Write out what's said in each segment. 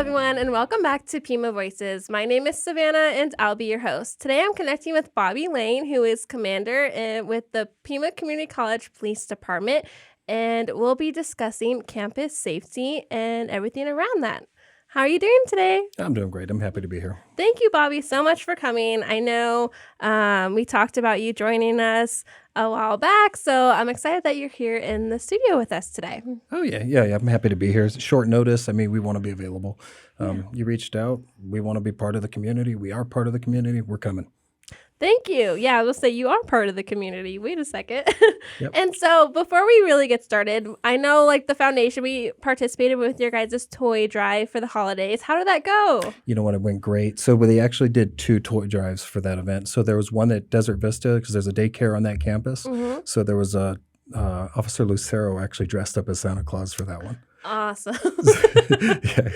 everyone, and welcome back to Pima Voices. My name is Savannah, and I'll be your host. Today, I'm connecting with Bobby Lane, who is commander with the Pima Community College Police Department, and we'll be discussing campus safety and everything around that. How are you doing today? I'm doing great. I'm happy to be here. Thank you, Bobby, so much for coming. I know we talked about you joining us a while back, so I'm excited that you're here in the studio with us today. Oh, yeah. I'm happy to be here. It's short notice. I mean, we want to be available. You reached out. We want to be part of the community. We are part of the community. We're coming. Thank you. Yeah, I will say you are part of the community. Wait a second. Yep. And so before we really get started, I know like the foundation, we participated with your guys' toy drive for the holidays. How did that go? You know what? It went great. So they actually did 2 toy drives for that event. So there was one at Desert Vista because there's a daycare on that campus. Mm-hmm. So there was Officer Lucero actually dressed up as Santa Claus for that one. Awesome. Yeah,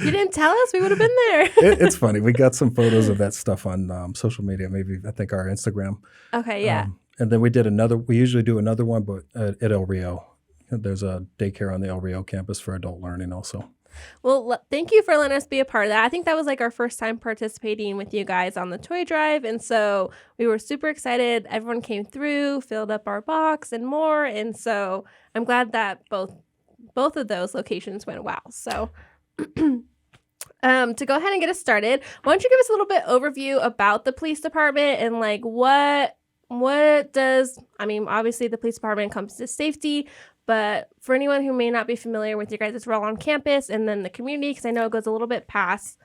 You didn't tell us. We would have been there. it's funny. We got some photos of that stuff on social media, maybe I think our Instagram. Okay, yeah. And then we did another. We usually do another one, but at El Rio. There's a daycare on the El Rio campus for adult learning also. Well, thank you for letting us be a part of that. I think that was like our first time participating with you guys on the toy drive. And so we were super excited. Everyone came through, filled up our box and more. And so I'm glad that both of those locations went well. So to go ahead and get us started, why don't you give us a little bit overview about the police department and like what does, I mean, obviously the police department encompasses safety, but for anyone who may not be familiar with your guys' role on campus and then the community, because I know it goes a little bit past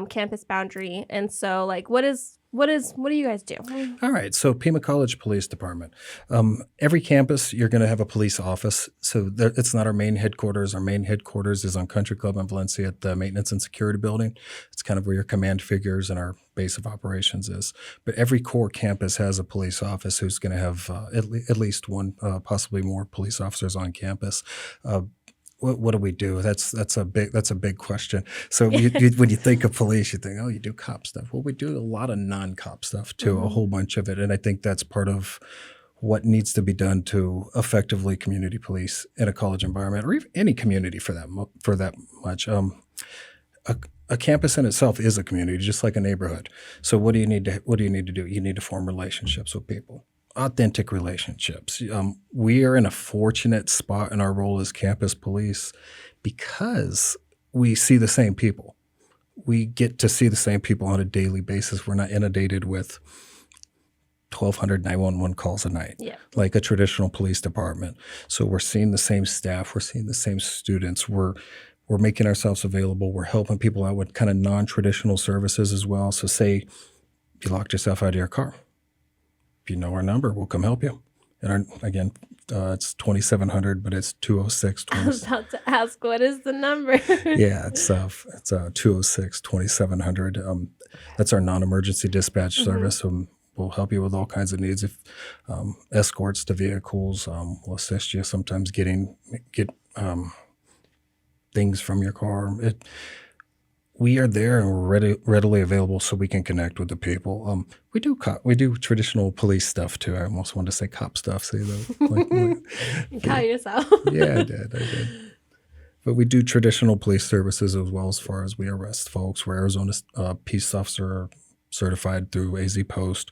campus boundary. And so like, what do you guys do? All right. So Pima College Police Department. Every campus, you're going to have a police office. So it's not our main headquarters. Our main headquarters is on Country Club in Valencia at the Maintenance and Security Building. It's kind of where your command figures and our base of operations is. But every core campus has a police office who's going to have at least one, possibly more police officers on campus. What do we do? That's a big question. So when you think of police, you think, oh, you do cop stuff. Well, we do a lot of non-cop stuff too, a whole bunch of it, and I think that's part of what needs to be done to effectively community police in a college environment, or even any community for that much. A campus in itself is a community, just like a neighborhood. So what do you need to do? You need to form relationships with people. Authentic relationships. We are in a fortunate spot in our role as campus police because we see the same people. We get to see the same people on a daily basis. We're not inundated with 1,200 911 calls a night, like a traditional police department. So we're seeing the same staff. We're seeing the same students. We're making ourselves available. We're helping people out with kind of non-traditional services as well. So say you locked yourself out of your car. If you know our number, we'll come help you. And it's 2700, but it's 206. I was about to ask, what is the number? Yeah, it's 206 2700. That's our non-emergency dispatch service. We'll help you with all kinds of needs. If escorts to vehicles, we'll assist you sometimes get things from your car. We are there and we're readily available so we can connect with the people. We do traditional police stuff too. I almost wanted to say cop stuff. See that? You caught yourself. Yeah, I did. But we do traditional police services as far as we arrest folks. We're Arizona peace officer certified through AZ Post.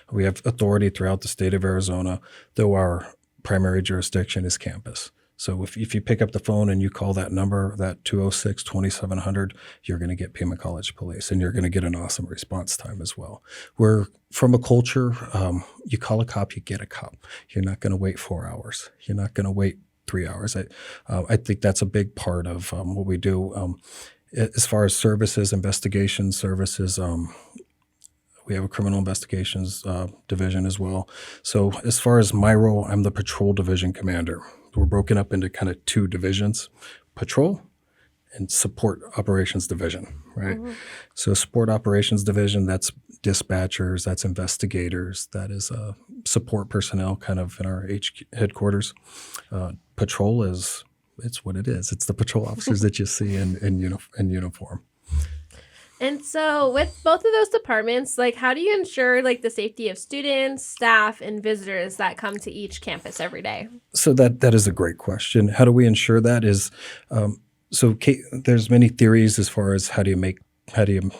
We have authority throughout the state of Arizona, though our primary jurisdiction is campus. So if you pick up the phone and you call that number, that 206-2700, you're going to get Pima College Police, and you're going to get an awesome response time as well. We're from a culture, you call a cop, you get a cop. You're not going to wait 4 hours. You're not going to wait 3 hours. I think that's a big part of what we do. As far as services, investigation services, we have a criminal investigations division as well. So as far as my role, I'm the patrol division commander. We're broken up into kind of 2 divisions, patrol and support operations division, right? Mm-hmm. So support operations division, that's dispatchers, that's investigators, that is support personnel kind of in our headquarters. Patrol it's what it is. It's the patrol officers that you see in uniform. And so with both of those departments, like how do you ensure like the safety of students, staff, and visitors that come to each campus every day? So that is a great question. How do we ensure that is So there's many theories as far as how do you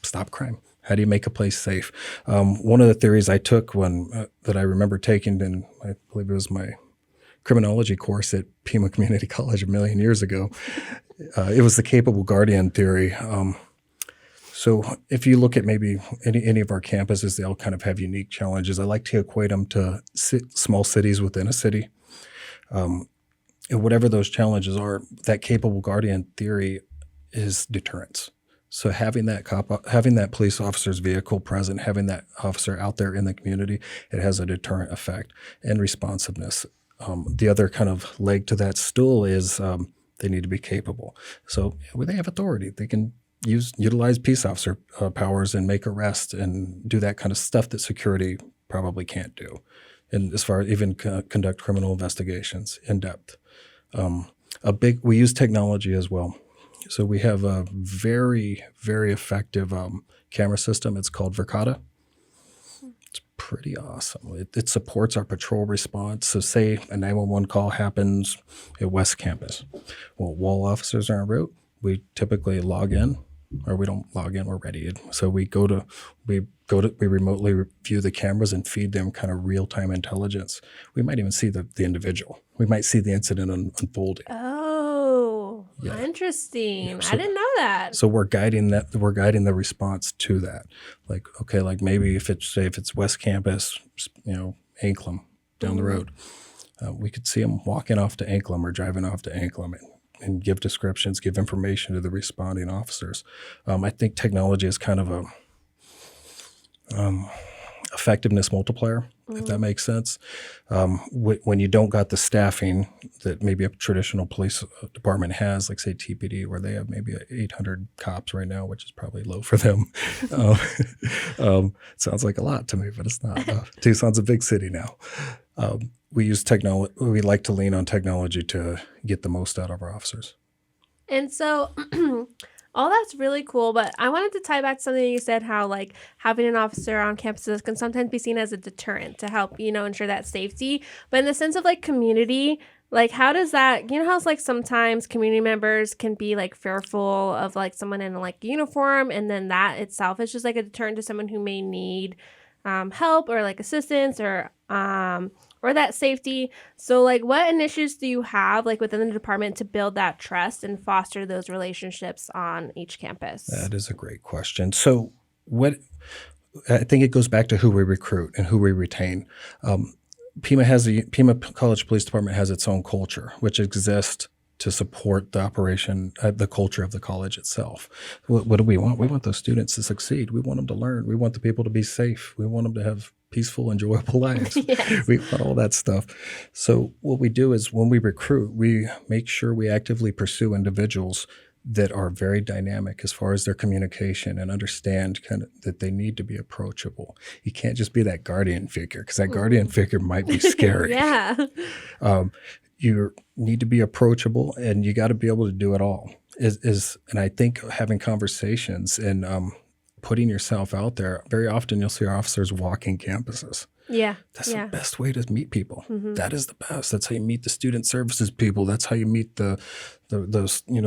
stop crime? How do you make a place safe? One of the theories I took that I remember taking in, I believe it was my criminology course at Pima Community College a million years ago. It was the capable guardian theory. So if you look at maybe any of our campuses, they all kind of have unique challenges. I like to equate them to small cities within a city. And whatever those challenges are, that capable guardian theory is deterrence. So having that police officer's vehicle present, having that officer out there in the community, it has a deterrent effect and responsiveness. The other kind of leg to that stool is they need to be capable. So they have authority. They can utilize peace officer powers and make arrests and do that kind of stuff that security probably can't do. And as far as even conduct criminal investigations in depth. We use technology as well. So we have a very, very effective camera system. It's called Verkada. It's pretty awesome. It supports our patrol response. So say a 911 call happens at West Campus. Well, while officers are en route, we typically log in, or we don't log in, we're ready. So we remotely view the cameras and feed them kind of real-time intelligence. We might even see the individual. We might see the incident unfolding. Oh, yeah. Interesting. Yeah, so, I didn't know that. So we're guiding the response to that. Like, okay, like maybe if it's West Campus, Anklam down the road, we could see them walking off to Anklam or driving off to Anklam and give descriptions, give information to the responding officers. I think technology is kind of a effectiveness multiplier, if that makes sense. When you don't got the staffing that maybe a traditional police department has, like say TPD, where they have maybe 800 cops right now, which is probably low for them. Sounds like a lot to me, but it's not. Tucson's a big city now. We use technology. We like to lean on technology to get the most out of our officers. And so all that's really cool, but I wanted to tie back to something you said, how like having an officer on campuses can sometimes be seen as a deterrent to help, ensure that safety. But in the sense of like community, like how does that, how it's like sometimes community members can be like fearful of like someone in like uniform, and then that itself is just like a deterrent to someone who may need help or like assistance or that safety. So like what initiatives do you have like within the department to build that trust and foster those relationships on each campus? That is a great question. So I think it goes back to who we recruit and who we retain. Pima College Police Department has its own culture, which exists to support the operation, the culture of the college itself. What do we want? We want those students to succeed. We want them to learn. We want the people to be safe. We want them to have peaceful, enjoyable lives. Yes. We want all that stuff. So what we do is when we recruit, we make sure we actively pursue individuals that are very dynamic as far as their communication and understand kind of that they need to be approachable. You can't just be that guardian figure, because that guardian figure might be scary. Yeah. You need to be approachable, and you got to be able to do it all. And I think having conversations and putting yourself out there, very often you'll see our officers walking campuses. Yeah. That's the best way to meet people. Mm-hmm. That is the best. That's how you meet the student services people. That's how you meet the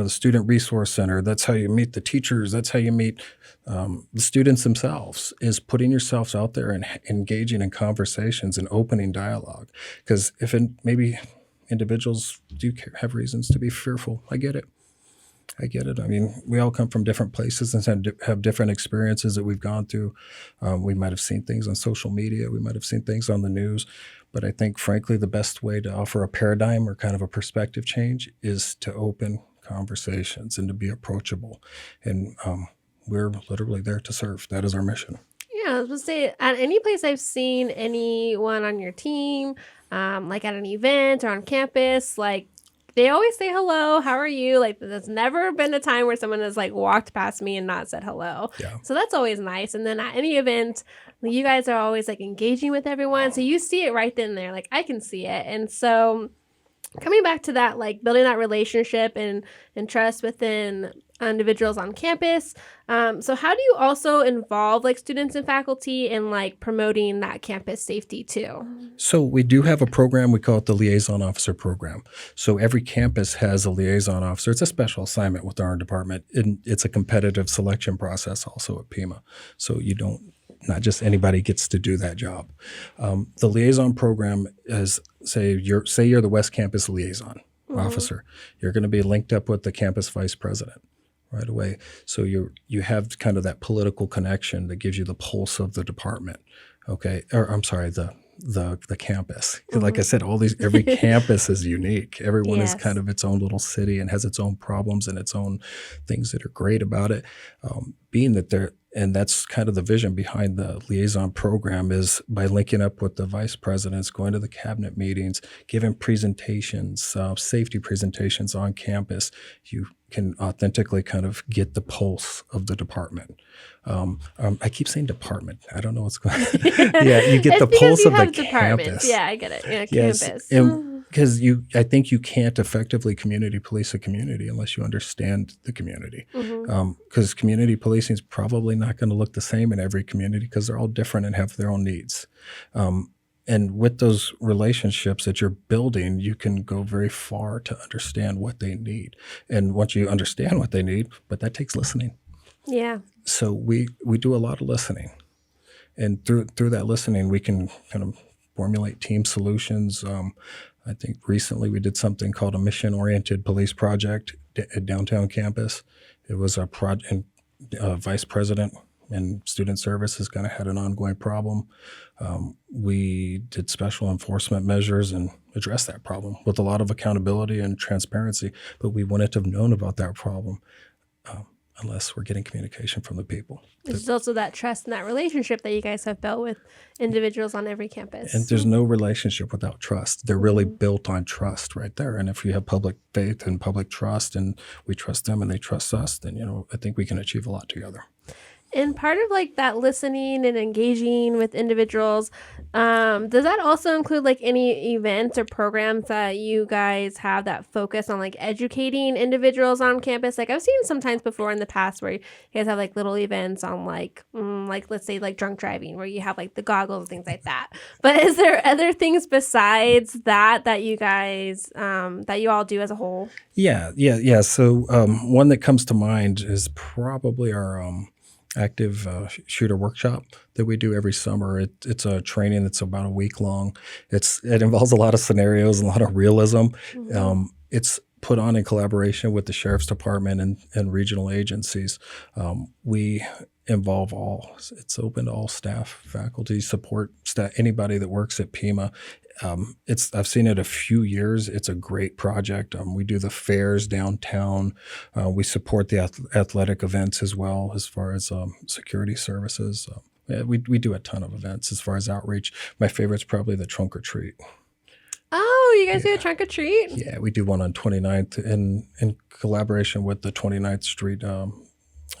student resource center. That's how you meet the teachers. That's how you meet the students themselves, is putting yourselves out there and engaging in conversations and opening dialogue. Because maybe individuals do have reasons to be fearful. I get it. I mean, we all come from different places and have different experiences that we've gone through. We might have seen things on social media. We might have seen things on the news. But I think, frankly, the best way to offer a paradigm or kind of a perspective change is to open conversations and to be approachable. And we're literally there to serve. That is our mission. Yeah, I was going to say, at any place I've seen anyone on your team, like at an event or on campus, like they always say hello. How are you? Like there's never been a time where someone has like walked past me and not said hello. Yeah. So that's always nice. And then at any event, you guys are always like engaging with everyone. So you see it right then and there. Like I can see it. And so coming back to that, like building that relationship and trust within individuals on campus. So how do you also involve like students and faculty in like promoting that campus safety too? So we do have a program. We call it the Liaison Officer Program. So every campus has a liaison officer. It's a special assignment with our department. And it's a competitive selection process also at Pima. So you don't, not just anybody gets to do that job. The liaison program is, say you're the West Campus liaison officer. You're going to be linked up with the campus vice president right away. So you have kind of that political connection that gives you the pulse of the department. Okay, or I'm sorry, the campus. Like I said, every campus is unique. Everyone is kind of its own little city and has its own problems and its own things that are great about it. Being that and that's kind of the vision behind the liaison program, is by linking up with the vice presidents, going to the cabinet meetings, giving presentations, safety presentations on campus. You can authentically kind of get the pulse of the department. I keep saying department. I don't know what's going on. Yeah, you get the pulse of the campus. Yeah, I get it. Yeah, yes. Campus. Because I think you can't effectively community police a community unless you understand the community. Because community policing is probably not going to look the same in every community because they're all different and have their own needs. And with those relationships that you're building, you can go very far to understand what they need. And once you understand what they need, but that takes listening. Yeah. So we do a lot of listening. And through that listening, we can kind of formulate team solutions. I think recently we did something called a mission-oriented police project at downtown campus. It was a project, vice president and student services kind of had an ongoing problem. We did special enforcement measures and addressed that problem with a lot of accountability and transparency, but we wouldn't have known about that problem unless we're getting communication from the people. There's also that trust and that relationship that you guys have built with individuals on every campus. And there's no relationship without trust. They're really built on trust right there. And if you have public faith and public trust, and we trust them and they trust us, then, I think we can achieve a lot together. And part of like that listening and engaging with individuals, does that also include like any events or programs that you guys have that focus on like educating individuals on campus? Like I've seen sometimes before in the past where you guys have like little events on like let's say like drunk driving, where you have like the goggles and things like that. But is there other things besides that you guys that you all do as a whole? Yeah. So one that comes to mind is probably our active shooter workshop that we do every summer. It's a training that's about a week long. It involves a lot of scenarios and a lot of realism. It's put on in collaboration with the sheriff's department and regional agencies. We involve it's open to all staff, faculty, support staff, anybody that works at Pima. I've seen it a few years. It's a great project. We do the fairs downtown. We support the athletic events as well, as far as security services. We do a ton of events as far as outreach. My favorite's probably the trunk or treat. Oh, you guys do a trunk or treat? Yeah, we do one on 29th in collaboration with the 29th Street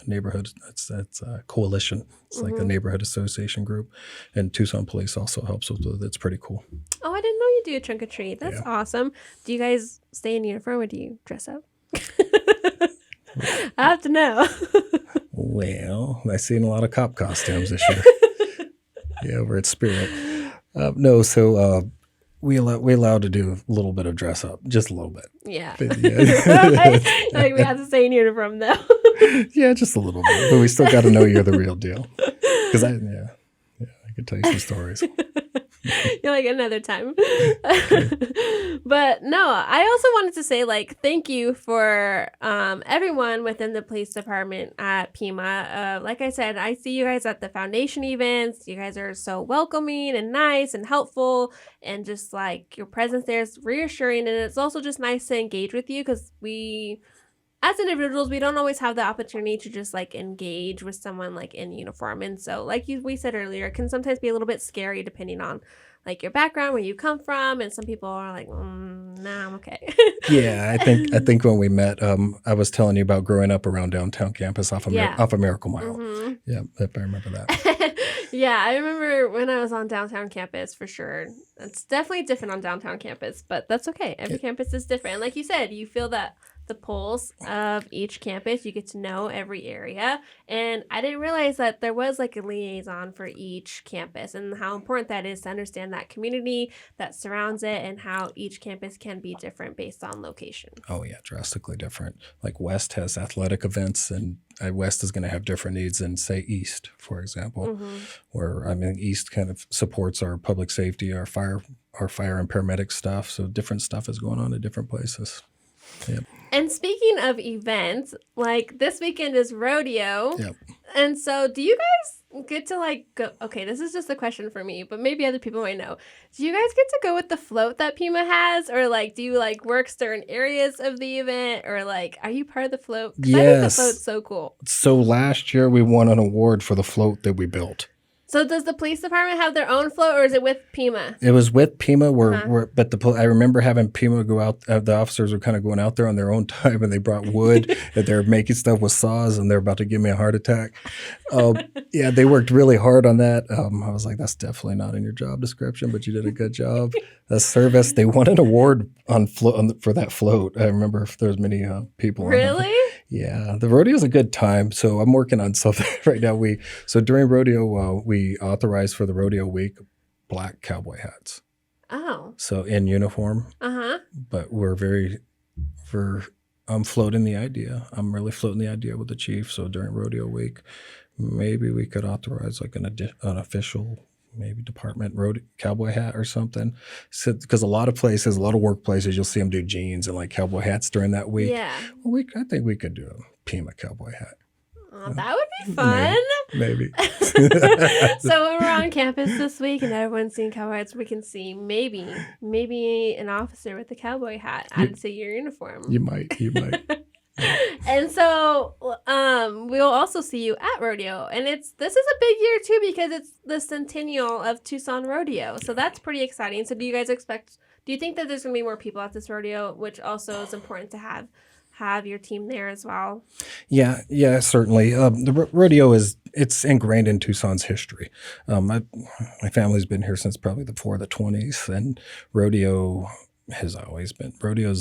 neighborhood. That's a coalition. It's like a neighborhood association group, and Tucson Police also helps with it. It's pretty cool. Oh, I didn't know you do a trunk or treat. That's awesome. Do you guys stay in uniform or do you dress up? I have to know. Well, I've seen a lot of cop costumes this year. Yeah, over at Spirit. No, so we allowed to do a little bit of dress up, just a little bit. Yeah. But, yeah. Like we have to stay in uniform though. Yeah, just a little bit, but we still got to know you're the real deal. Because I could tell you some stories. You're like another time. But no, I also wanted to say like thank you for everyone within the police department at Pima. Like I said, I see you guys at the foundation events. You guys are so welcoming and nice and helpful, and just like your presence there is reassuring, and it's also just nice to engage with you because as individuals, we don't always have the opportunity to just like engage with someone like in uniform. And so like we said earlier, it can sometimes be a little bit scary depending on like your background, where you come from. And some people are like, nah, I'm okay. Yeah, I think when we met, I was telling you about growing up around downtown campus off of Miracle Mile. Yeah, if I remember that. Yeah, I remember when I was on downtown campus for sure. It's definitely different on downtown campus, but that's okay. Every campus is different. And like you said, you feel that the pulse of each campus. You get to know every area. And I didn't realize that there was like a liaison for each campus and how important that is to understand that community that surrounds it and how each campus can be different based on location. Oh yeah, drastically different. Like West has athletic events, and West is going to have different needs than say East, for example. Mm-hmm. Where I mean, East kind of supports our public safety, our fire and paramedic stuff. So different stuff is going on at different places. Yeah. And speaking of events, like this weekend is rodeo. Yep. And so do you guys get to like go? Okay, this is just a question for me, but maybe other people might know. Do you guys get to go with the float that Pima has? Or like, do you like work certain areas of the event? Or like, are you part of the float? 'Cause I think the float's so cool. So last year we won an award for the float that we built. So does the police department have their own float, or is it with Pima? It was with Pima, but I remember having Pima go out. The officers were kind of going out there on their own time, and they brought wood, and they're making stuff with saws, and they're about to give me a heart attack. Yeah, they worked really hard on that. I was like, that's definitely not in your job description, but you did a good job. The service, they won an award for that float. I remember if there was many people. Really? Yeah, the rodeo is a good time. So I'm working on something right now. So during rodeo, we authorized for the rodeo week black cowboy hats. Oh. So in uniform. Uh-huh. But I'm floating the idea. I'm really floating the idea with the chief. So during rodeo week, maybe we could authorize like an official, maybe department cowboy hat or something. Because a lot of workplaces, you'll see them do jeans and like cowboy hats during that week. Yeah. Well, I think we could do a Pima cowboy hat. Oh, that would be fun. Maybe. So when we're on campus this week and everyone's seeing cowboy hats, we can see maybe an officer with a cowboy hat added to your uniform. You might. And so we'll also see you at rodeo, and this is a big year too because it's the centennial of Tucson Rodeo, so that's pretty exciting. So do you think that there's gonna be more people at this rodeo, which also is important to have your team there as well? Yeah, certainly. The rodeo it's ingrained in Tucson's history. My family's been here since probably before the 20s, and rodeo is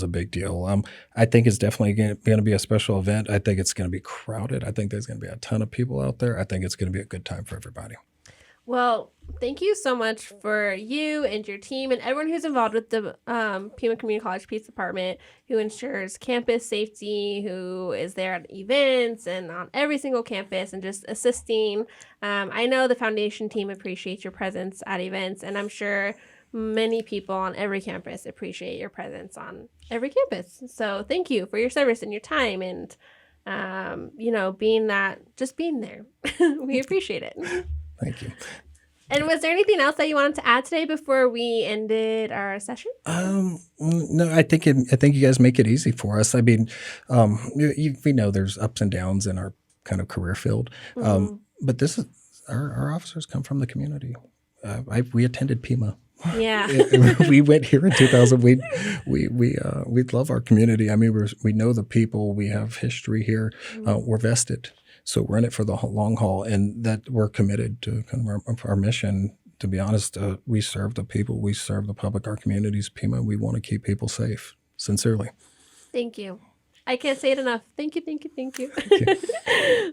a big deal. I think it's definitely going to be a special event. I think it's going to be crowded. I think there's going to be a ton of people out there. I think it's going to be a good time for everybody. Well, thank you so much for you and your team and everyone who's involved with the Pima Community College Police Department, who ensures campus safety, who is there at events and on every single campus and just assisting. I know the foundation team appreciates your presence at events, and I'm sure many people on every campus appreciate your presence on every campus. So thank you for your service and your time and, being there. We appreciate it. Thank you. And was there anything else that you wanted to add today before we ended our session? No, I think you guys make it easy for us. I mean, we know there's ups and downs in our kind of career field, but this is our officers come from the community. We attended Pima. Yeah. We went here in 2000. We love our community. I mean, we know the people. We have history here. We're vested, so we're in it for the long haul, and that we're committed to kind of our mission. To be honest, we serve the people. We serve the public, our communities. Pima, we want to keep people safe. Sincerely. Thank you. I can't say it enough. Thank you. Thank you.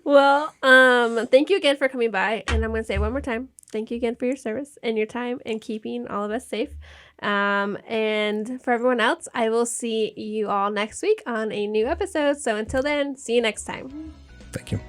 Well, thank you again for coming by. And I'm going to say it one more time. Thank you again for your service and your time and keeping all of us safe. And for everyone else, I will see you all next week on a new episode. So until then, see you next time. Thank you.